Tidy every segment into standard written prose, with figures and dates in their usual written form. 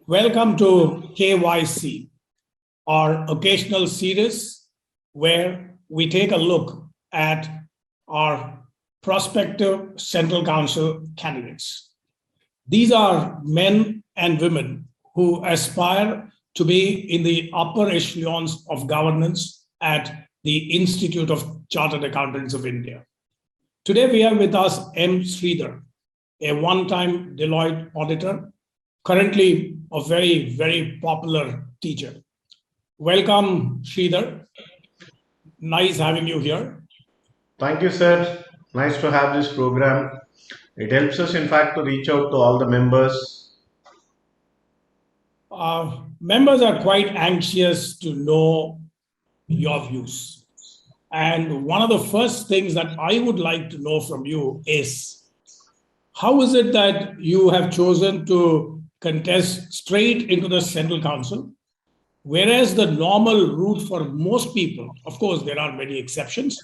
Welcome to KYC, our occasional series where we take a look at our prospective Central Council candidates. These are men and women who aspire to be in the upper echelons of governance at the Institute of Chartered Accountants of India. Today we have with us M. Sridhar, a one-time Deloitte auditor, currently a very, very popular teacher. Welcome, Sridhar. Nice having you here. Thank you, sir. Nice to have this program. It helps us, in fact, to reach out to all the members. Members are quite anxious to know your views. And one of the first things that I would like to know from you is, how is it that you have chosen to contest straight into the Central Council, whereas the normal route for most people, of course, there are many exceptions,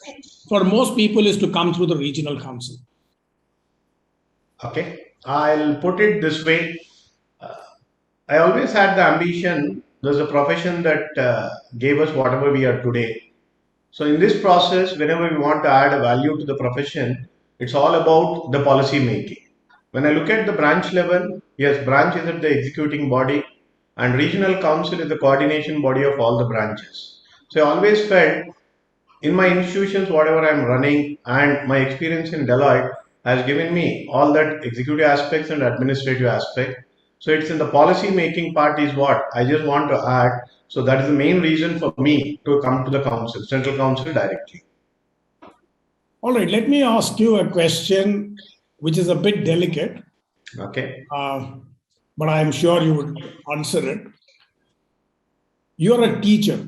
for most people is to come through the Regional Council? Okay, I'll put it this way. I always had the ambition. There's a profession that gave us whatever we are today. So, in this process, whenever we want to add a value to the profession, it's all about the policy making. When I look at the branch level, yes, branch is at the executing body, and regional council is the coordination body of all the branches. So, I always felt in my institutions, whatever I'm running, and my experience in Deloitte has given me all that executive aspects and administrative aspect. So it's in the policy making part is what I just want to add. So that is the main reason for me to come to the council, central council directly. All right, let me ask you a question which is a bit delicate, Okay. but I'm sure you would answer it. You're a teacher,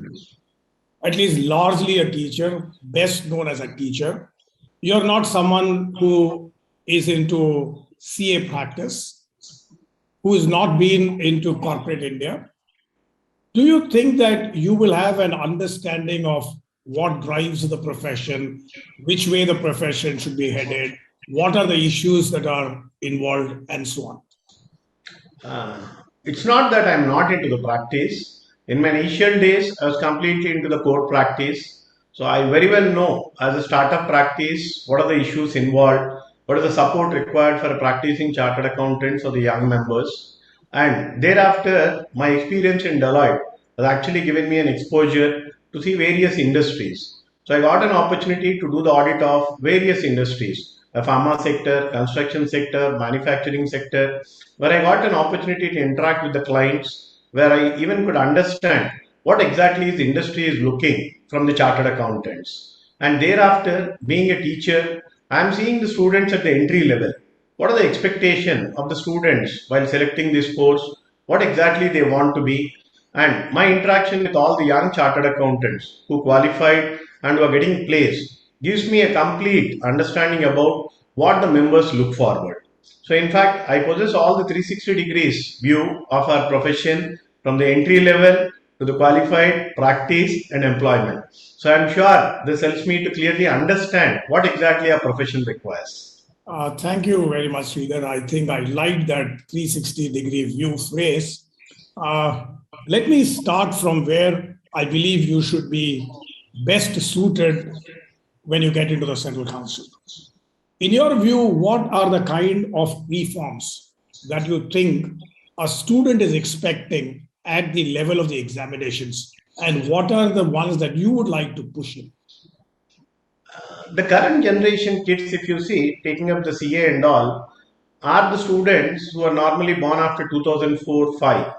at least largely a teacher, best known as a teacher. You're not someone who is into CA practice, who has not been into corporate India. Do you think that you will have an understanding of what drives the profession, which way the profession should be headed, what are the issues that are involved, and so on? It's not that I'm not into the practice. In my initial days, I was completely into the core practice. So I very well know as a startup practice what are the issues involved, what is the support required for practicing chartered accountants or the young members. And thereafter, my experience in Deloitte has actually given me an exposure to see various industries. So I got an opportunity to do the audit of various industries, the pharma sector, construction sector, manufacturing sector, where I got an opportunity to interact with the clients, where I even could understand what exactly the industry is looking from the chartered accountants. And thereafter, being a teacher, I am seeing the students at the entry level. What are the expectation of the students while selecting this course? What exactly they want to be? And my interaction with all the young chartered accountants who qualified and who are getting placed gives me a complete understanding about what the members look forward. So, in fact, I possess all the 360 degrees view of our profession from the entry level to the qualified, practice, and employment. So, I'm sure this helps me to clearly understand what exactly our profession requires. Thank you very much, Sridhar. I think I liked that 360-degree view phrase. Let me start from where I believe you should be best suited when you get into the Central Council. In your view, what are the kind of reforms that you think a student is expecting at the level of the examinations, and what are the ones that you would like to push in? The current generation kids, if you see, taking up the CA and all, are the students who are normally born after 2004-5.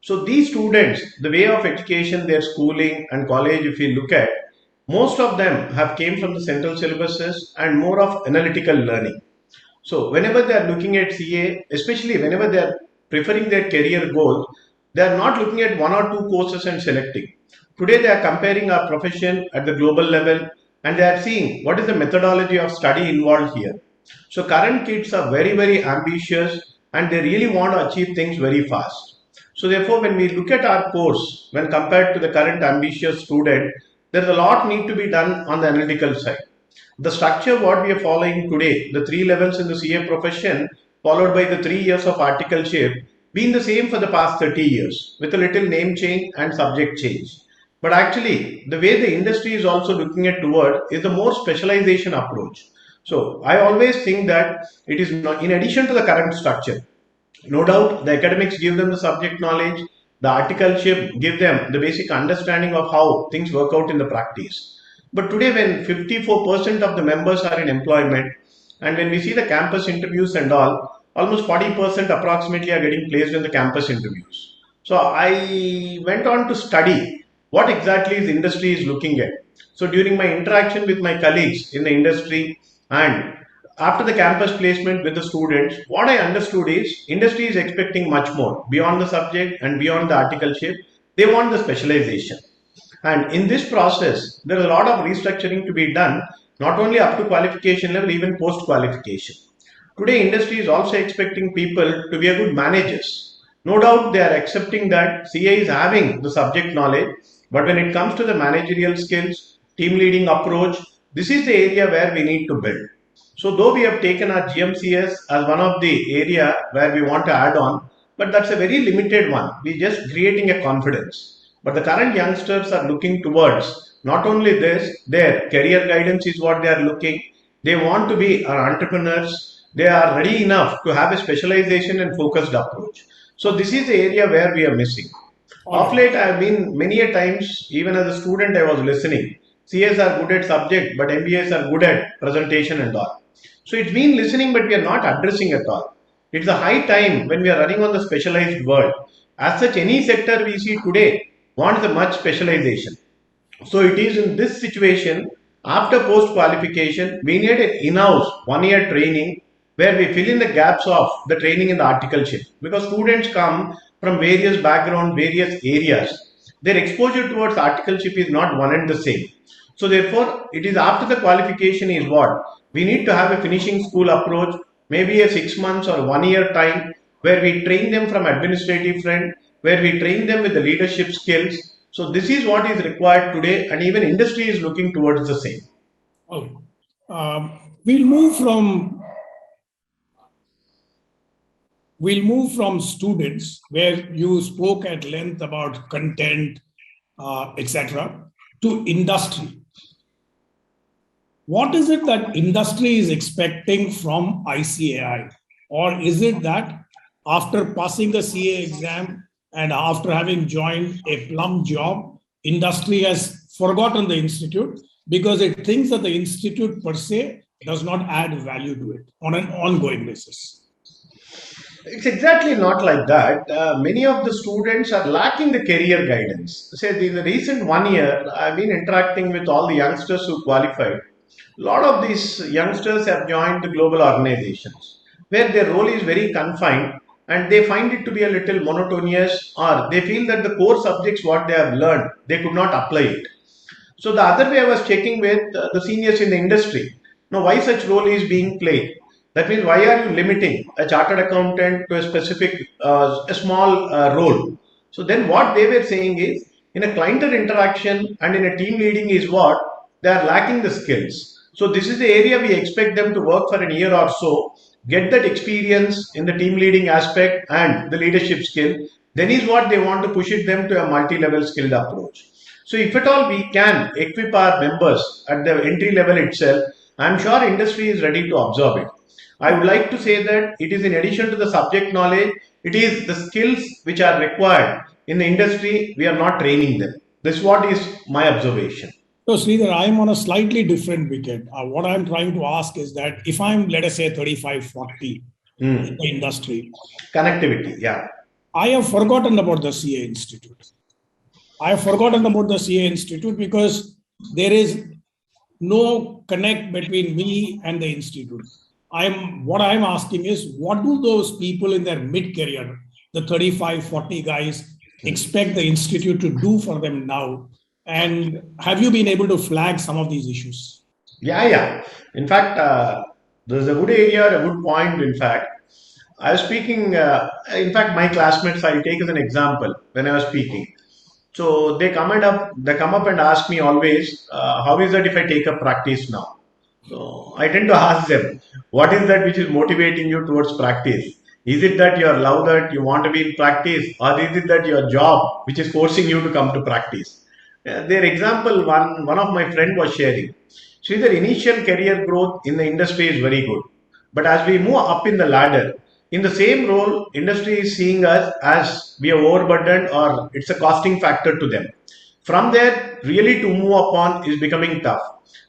So these students, the way of education, their schooling and college, if you look at, most of them have came from the central syllabuses and more of analytical learning. So whenever they are looking at CA, especially whenever they are preferring their career goals, they are not looking at one or two courses and selecting. Today they are comparing our profession at the global level and they are seeing what is the methodology of study involved here. So current kids are very, very ambitious and they really want to achieve things very fast. So therefore, when we look at our course, when compared to the current ambitious student, there is a lot need to be done on the analytical side. The structure what we are following today, the three levels in the CA profession, followed by the 3 years of articleship, been the same for the past 30 years with a little name change and subject change. But actually, the way the industry is also looking at toward is the more specialization approach. So I always think that it is not, in addition to the current structure, no doubt the academics give them the subject knowledge, the articleship give them the basic understanding of how things work out in the practice. But today, when 54% of the members are in employment, and when we see the campus interviews and all, almost 40% approximately are getting placed in the campus interviews. So I went on to study what exactly the industry is looking at. So during my interaction with my colleagues in the industry and after the campus placement with the students, what I understood is industry is expecting much more beyond the subject and beyond the articleship. They want the specialization. And in this process, there is a lot of restructuring to be done, not only up to qualification level, even post qualification. Today, industry is also expecting people to be a good managers. No doubt they are accepting that CA is having the subject knowledge, but when it comes to the managerial skills, team leading approach, this is the area where we need to build. So though we have taken our GMCS as one of the area where we want to add on, but that's a very limited one. We're just creating a confidence. But the current youngsters are looking towards not only this, their career guidance is what they are looking. They want to be entrepreneurs. They are ready enough to have a specialization and focused approach. So this is the area where we are missing. Of late, I have been many a times, even as a student, I was listening. CS are good at subject, but MBAs are good at presentation and all. So it's been listening, but we are not addressing at all. It's a high time when we are running on the specialized world. As such, any sector we see today wants a much specialization. So it is in this situation, after post qualification, we need an in-house 1 year training where we fill in the gaps of the training in the articleship. Because students come from various backgrounds, various areas. Their exposure towards articleship is not one and the same. So therefore, it is after the qualification is what? We need to have a finishing school approach, maybe a 6 months or 1 year time where we train them from administrative front, where we train them with the leadership skills. So this is what is required today, and even industry is looking towards the same. Okay. We'll move from students, where you spoke at length about content, etc., to industry. What is it that industry is expecting from ICAI? Or is it that after passing the CA exam and after having joined a plum job, industry has forgotten the institute because it thinks that the institute per se does not add value to it on an ongoing basis? It's exactly not like that. Many of the students are lacking the career guidance. Say in the recent 1 year, I've been interacting with all the youngsters who qualified. A lot of these youngsters have joined the global organizations where their role is very confined and they find it to be a little monotonous, or they feel that the core subjects what they have learned, they could not apply it. So the other way I was checking with the seniors in the industry. Now, why such role is being played? That means why are you limiting a chartered accountant to a specific, a small role? So then what they were saying is, in a clientele interaction and in a team leading is what they are lacking the skills. So this is the area we expect them to work for a year or so, get that experience in the team leading aspect and the leadership skill. Then is what they want to push it them to a multi-level skilled approach. So if at all we can equip our members at the entry level itself, I'm sure industry is ready to absorb it. I would like to say that it is in addition to the subject knowledge, it is the skills which are required in the industry. We are not training them. This is what is my observation. So, Sridhar, I'm on a slightly different wicket. What I'm trying to ask is that if I'm, let us say, 35, 40 in the industry, connectivity, yeah. I have forgotten about the CA Institute. I have forgotten about the CA Institute because there is no connect between me and the institute. What I'm asking is, what do those people in their mid-career, the 35, 40 guys, expect the institute to do for them now? And have you been able to flag some of these issues? Yeah. In fact, there's a good area, a good point. In fact, I was speaking, in fact, my classmates, I'll take as an example when I was speaking. So they come up and ask me always, how is that if I take up practice now? So I tend to ask them, what is that which is motivating you towards practice? Is it that you love that you want to be in practice, or is it that your job which is forcing you to come to practice? Their example, one of my friend was sharing. See, the initial career growth in the industry is very good, but as we move up in the ladder, in the same role, industry is seeing us as we are overburdened or it's a costing factor to them. From there, really to move upon is becoming tough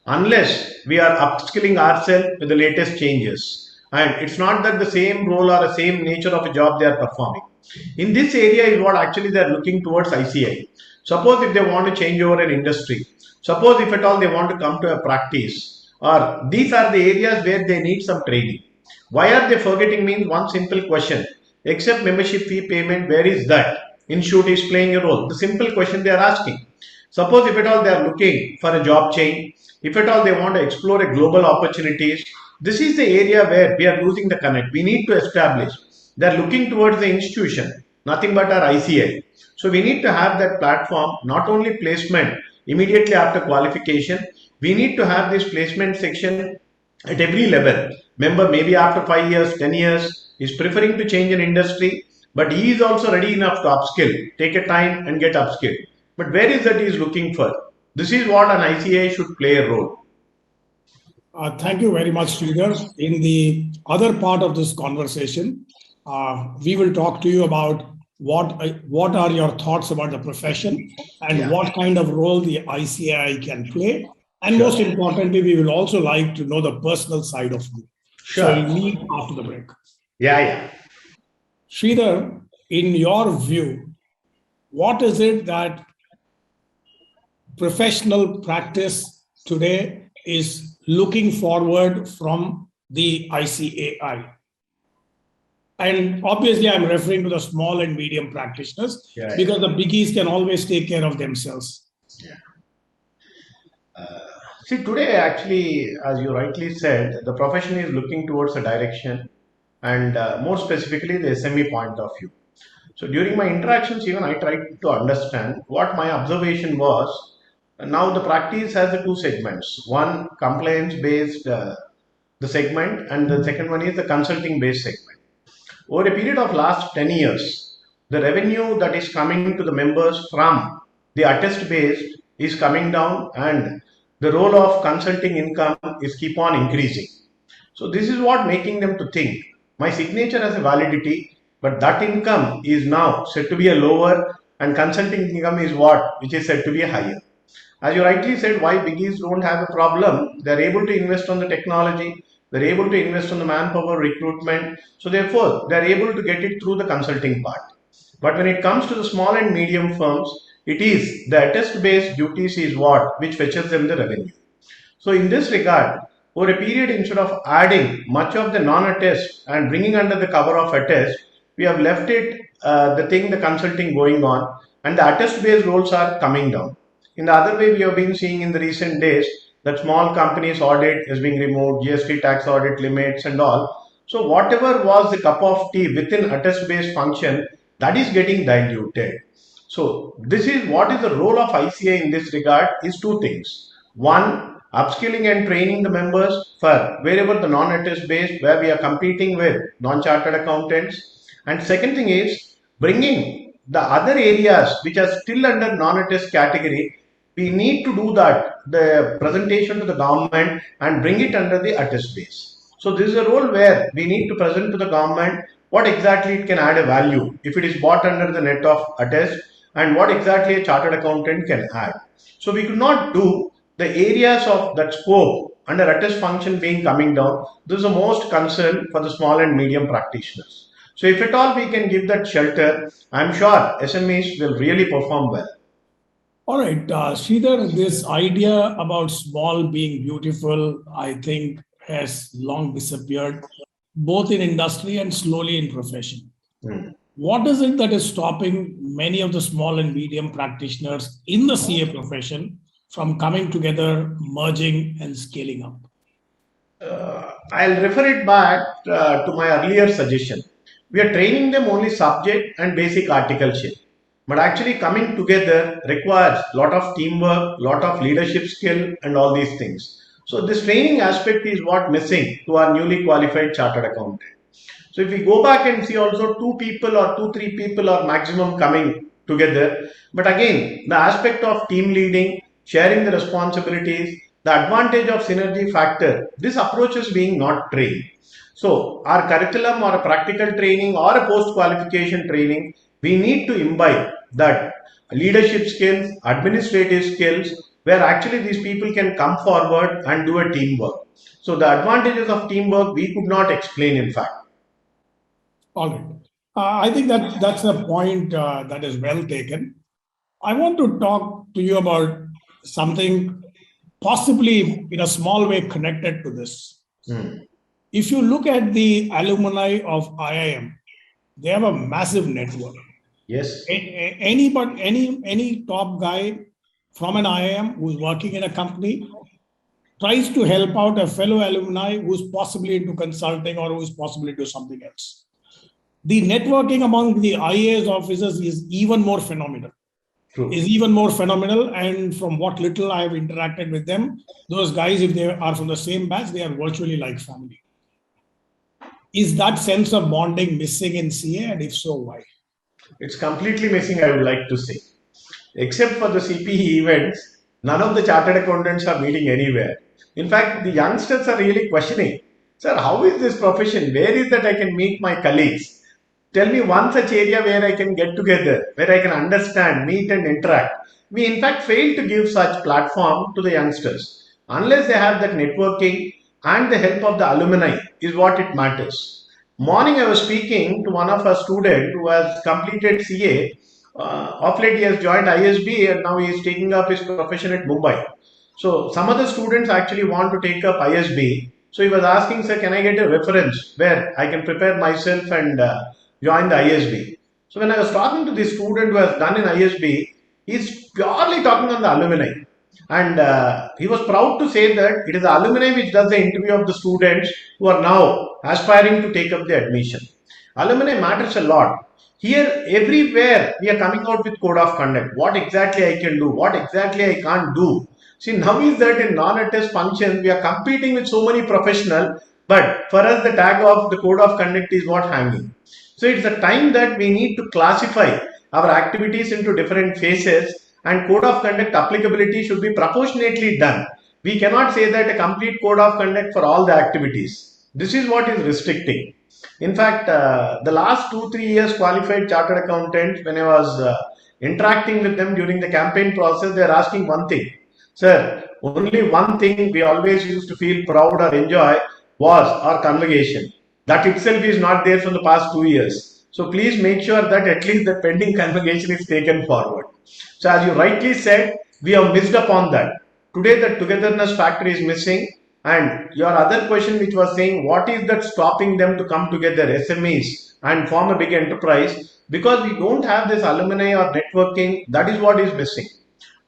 unless we are upskilling ourselves with the latest changes. And it's not that the same role or the same nature of a job they are performing. In this area is what actually they are looking towards ICI. Suppose if they want to change over an industry, suppose if at all they want to come to a practice, or these are the areas where they need some training. Why are they forgetting means one simple question. Except membership fee payment, where is that? Inshoot is playing a role. The simple question they are asking. Suppose if at all they are looking for a job change, if at all they want to explore a global opportunities, this is the area where we are losing the connect. We need to establish. They are looking towards the institution, nothing but our ICI. So we need to have that platform, not only placement immediately after qualification, we need to have this placement section at every level. Member maybe after 5 years, 10 years is preferring to change an industry, but he is also ready enough to upskill, take a time and get upskilled. But where is that he is looking for? This is what an ICA should play a role. Thank you very much, Sridhar. In the other part of this conversation, we will talk to you about what are your thoughts about the profession and what kind of role the ICAI can play. And most importantly, we will also like to know the personal side of you. Sure. So we'll meet after the break. Yeah. Sridhar, in your view, what is it that professional practice today is looking forward from the ICAI? And obviously, I'm referring to the small and medium practitioners because the biggies can always take care of themselves. See, today, actually, as you rightly said, the profession is looking towards a direction and more specifically, the SME point of view. So, during my interactions, even I tried to understand what my observation was. Now, the practice has the two segments. One, compliance-based the segment, and the second one is the consulting-based segment. Over a period of last 10 years, the revenue that is coming to the members from the attest-based is coming down and the role of consulting income is keep on increasing. So this is what making them to think. My signature has a validity, but that income is now said to be a lower and consulting income is what? Which is said to be a higher. As you rightly said, why biggies don't have a problem? They're able to invest on the technology, they're able to invest on the manpower recruitment. So therefore, they're able to get it through the consulting part. But when it comes to the small and medium firms, it is the attest-based duties is what which fetches them the revenue. So in this regard, over a period instead of adding much of the non-attest and bringing under the cover of attest, we have left it the consulting going on and the attest-based roles are coming down. In the other way, we have been seeing in the recent days that small companies audit is being removed, GST tax audit limits and all. So whatever was the cup of tea within attest-based function, that is getting diluted. So this is what is the role of ICA in this regard is two things. One, upskilling and training the members for wherever the non-attest based where we are competing with non-chartered accountants. And second thing is bringing the other areas which are still under non-attest category. We need to do that, the presentation to the government and bring it under the attest base. So this is a role where we need to present to the government what exactly it can add a value if it is bought under the net of attest and what exactly a chartered accountant can add. So we could not do the areas of that scope under attest function being coming down. This is the most concern for the small and medium practitioners. So if at all we can give that shelter, I'm sure SMEs will really perform well. All right, Sridhar, this idea about small being beautiful, I think has long disappeared, both in industry and slowly in profession. What is it that is stopping many of the small and medium practitioners in the CA profession from coming together, merging and scaling up? I'll refer it back to my earlier suggestion. We are training them only subject and basic articleship. But actually coming together requires a lot of teamwork, lot of leadership skill and all these things. So this training aspect is what missing to our newly qualified chartered accountant. So if we go back and see also 2 people or 2, 3 people are maximum coming together. But again, the aspect of team leading, sharing the responsibilities, the advantage of synergy factor, this approach is being not trained. So our curriculum or a practical training or a post qualification training, we need to imbibe that leadership skills, administrative skills, where actually these people can come forward and do a teamwork. So the advantages of teamwork we could not explain in fact. All right. I think that that's a point that is well taken. I want to talk to you about something possibly in a small way connected to this. If you look at the alumni of IIM, they have a massive network. Yes. Any top guy from an IIM who's working in a company tries to help out a fellow alumni who's possibly into consulting or who's possibly into something else. The networking among the IAS officers is even more phenomenal. True. Is even more phenomenal. And from what little I have interacted with them, those guys, if they are from the same batch, they are virtually like family. Is that sense of bonding missing in CA? And if so, why? It's completely missing, I would like to say. Except for the CPE events, none of the chartered accountants are meeting anywhere. In fact, the youngsters are really questioning, sir, how is this profession? Where is that I can meet my colleagues? Tell me one such area where I can get together, where I can understand, meet and interact. We in fact fail to give such platform to the youngsters. Unless they have that networking and the help of the alumni is what it matters. Morning I was speaking to one of our students who has completed CA. Of late he has joined ISB and now he is taking up his profession at Mumbai. So some other students actually want to take up ISB. So he was asking, sir, can I get a reference where I can prepare myself and join the ISB? So when I was talking to this student who has done in ISB, he's purely talking on the alumni. And he was proud to say that it is the alumni which does the interview of the students who are now aspiring to take up the admission. Alumni matters a lot. Here, everywhere we are coming out with code of conduct. What exactly I can do, what exactly I can't do. See, now is that in non-attest functions, we are competing with so many professionals, but for us, the tag of the code of conduct is what hanging. So it's a time that we need to classify our activities into different phases, and code of conduct applicability should be proportionately done. We cannot say that a complete code of conduct for all the activities. This is what is restricting. In fact, the last 2-3 years qualified chartered accountants, when I was interacting with them during the campaign process, they are asking one thing. Sir, only one thing we always used to feel proud or enjoy was our convocation. That itself is not there for the past 2 years. So please make sure that at least the pending convocation is taken forward. So as you rightly said, we have missed upon that. Today the togetherness factor is missing. And your other question which was saying, what is that stopping them to come together, SMEs, and form a big enterprise? Because we don't have this alumni or networking, that is what is missing.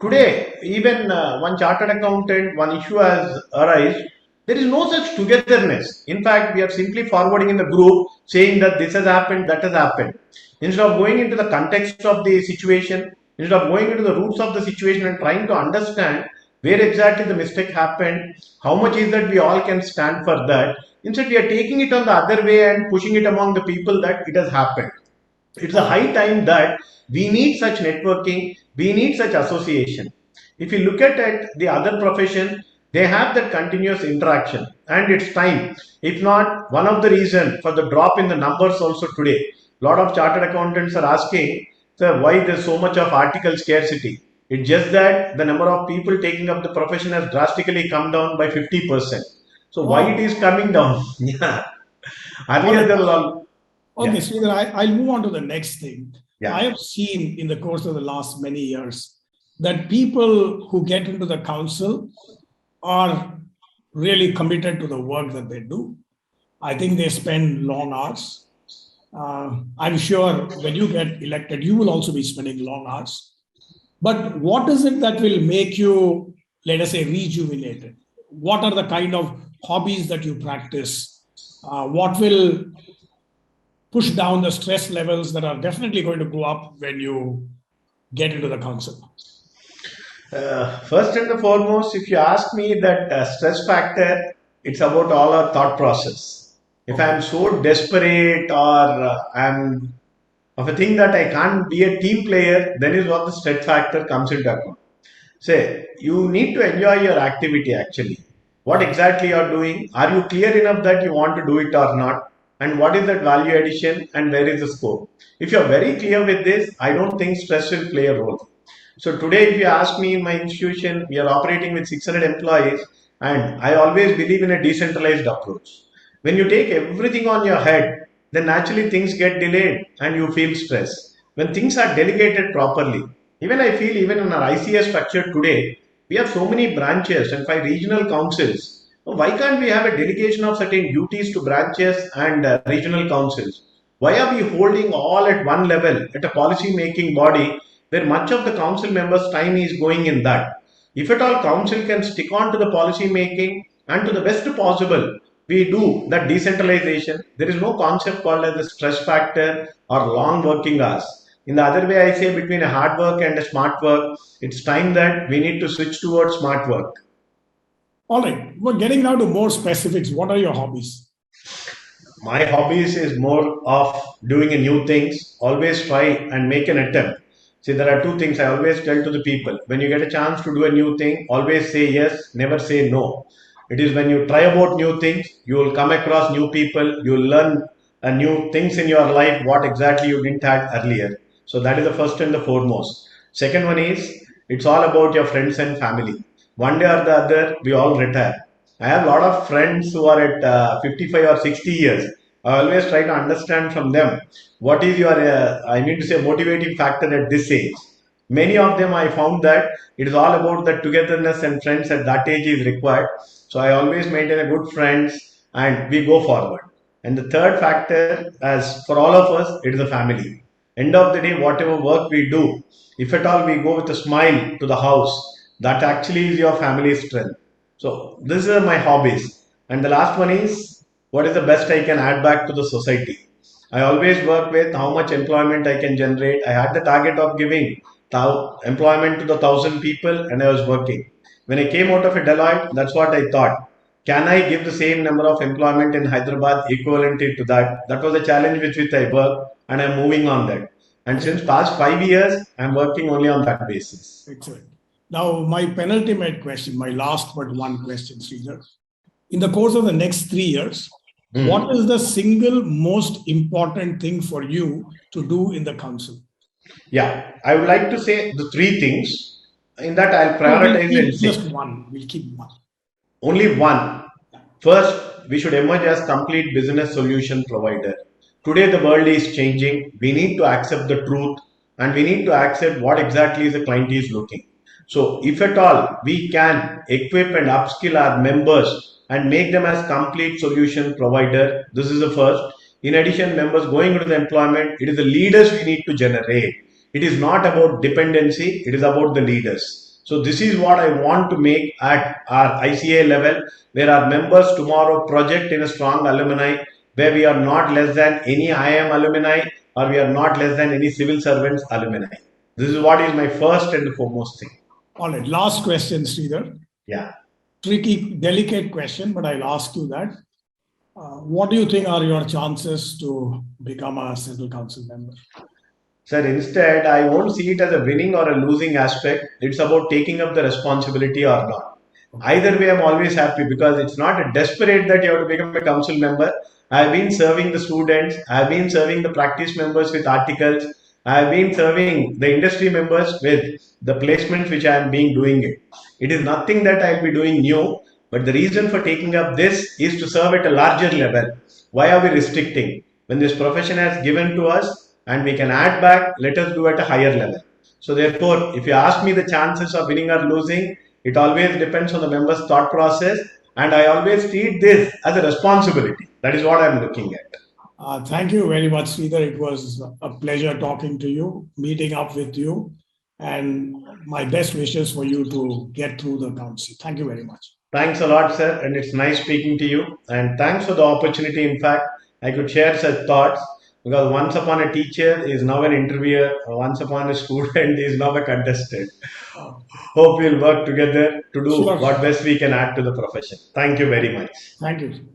Today, even one chartered accountant, one issue has arisen. There is no such togetherness. In fact, we are simply forwarding in the group saying that this has happened, that has happened. Instead of going into the context of the situation, instead of going into the roots of the situation and trying to understand where exactly the mistake happened, how much is that we all can stand for that. Instead, we are taking it on the other way and pushing it among the people that it has happened. It's a high time that we need such networking, we need such association. If you look at it, the other profession, they have that continuous interaction and it's time. If not, one of the reasons for the drop in the numbers also today, a lot of chartered accountants are asking, sir, why there's so much of article scarcity? It's just that the number of people taking up the profession has drastically come down by 50%. So why it is coming down? Yeah. Earlier there was Okay, Sridhar, I'll move on to the next thing. Yeah. I have seen in the course of the last many years that people who get into the council are really committed to the work that they do. I think they spend long hours. I'm sure when you get elected, you will also be spending long hours. But what is it that will make you, let us say, rejuvenated? What are the kind of hobbies that you practice? What will push down the stress levels that are definitely going to go up when you get into the council? First and foremost, if you ask me that stress factor, it's about all our thought process. If I'm so desperate or I'm of a thing that I can't be a team player, then is what the stress factor comes into account. Say, you need to enjoy your activity actually. What exactly you're doing? Are you clear enough that you want to do it or not? And what is that value addition and where is the scope? If you're very clear with this, I don't think stress will play a role. So today, if you ask me in my institution, we are operating with 600 employees, and I always believe in a decentralized approach. When you take everything on your head, then naturally things get delayed and you feel stress. When things are delegated properly, even I feel even in our ICS structure today, we have so many branches and 5 regional councils. Why can't we have a delegation of certain duties to branches and regional councils? Why are we holding all at one level at a policy making body where much of the council members' time is going in that? If at all council can stick on to the policy making and to the best possible, we do that decentralization. There is no concept called as the stress factor or long working hours. In the other way, I say between a hard work and a smart work, it's time that we need to switch towards smart work. All right. We're getting now to more specifics. What are your hobbies? My hobbies is more of doing a new things. Always try and make an attempt. See, there are two things I always tell to the people. When you get a chance to do a new thing, always say yes, never say no. It is when you try about new things, you will come across new people, you will learn new things in your life, what exactly you didn't have earlier. So that is the first and the foremost. Second one is, it's all about your friends and family. One day or the other, we all retire. I have a lot of friends who are at 55 or 60 years. I always try to understand from them what is your, I mean to say, motivating factor at this age. Many of them I found that it is all about the togetherness and friends at that age is required. So I always maintain a good friends and we go forward. And the third factor, as for all of us, it is the family. End of the day, whatever work we do, if at all we go with a smile to the house, that actually is your family's strength. So these are my hobbies. And the last one is what is the best I can add back to the society. I always work with how much employment I can generate. I had the target of giving employment to the 1,000 people and I was working. When I came out of a Deloitte, that's what I thought. Can I give the same number of employment in Hyderabad equivalent to that? That was a challenge with which I worked and I'm moving on that. And since past 5 years, I'm working only on that basis. Excellent. Now, my penultimate question, my last but one question, Sridhar. In the course of the next 3 years, what is the single most important thing for you to do in the council? Yeah, I would like to say the three things. In that, I'll prioritize We'll and keep say just one. We'll keep one. only one. First, we should emerge as complete business solution provider. Today, the world is changing. We need to accept the truth and we need to accept what exactly the client is looking. So, if at all we can equip and upskill our members and make them as complete solution provider, this is the first. In addition, members going into the employment, it is the leaders we need to generate. It is not about dependency, it is about the leaders. So this is what I want to make at our ICA level, where our members tomorrow project in a strong alumni, where we are not less than any IIM alumni or we are not less than any civil servants alumni. This is what is my first and foremost thing. All right. Last question, Sridhar. Yeah. Tricky, delicate question, but I'll ask you that. What do you think are your chances to become a Central Council member? Sir, instead, I won't see it as a winning or a losing aspect. It's about taking up the responsibility or not. Either way, I'm always happy because it's not a desperate that you have to become a council member. I've been serving the students, I've been serving the practice members with articles, I've been serving the industry members with the placements which I am being doing it. It is nothing that I'll be doing new, but the reason for taking up this is to serve at a larger level. Why are we restricting? When this profession has given to us and we can add back, let us do at a higher level. So therefore, if you ask me the chances of winning or losing, it always depends on the member's thought process. And I always treat this as a responsibility. That is what I'm looking at. Thank you very much, Sridhar. It was a pleasure talking to you, meeting up with you, and my best wishes for you to get through the council. Thank you very much. Thanks a lot, sir. And it's nice speaking to you. And thanks for the opportunity. In fact, I could share such thoughts because once upon a teacher is now an interviewer, once upon a student is now a contestant. Hope we'll work together to do what best we can add to the profession. Thank you very much. Thank you.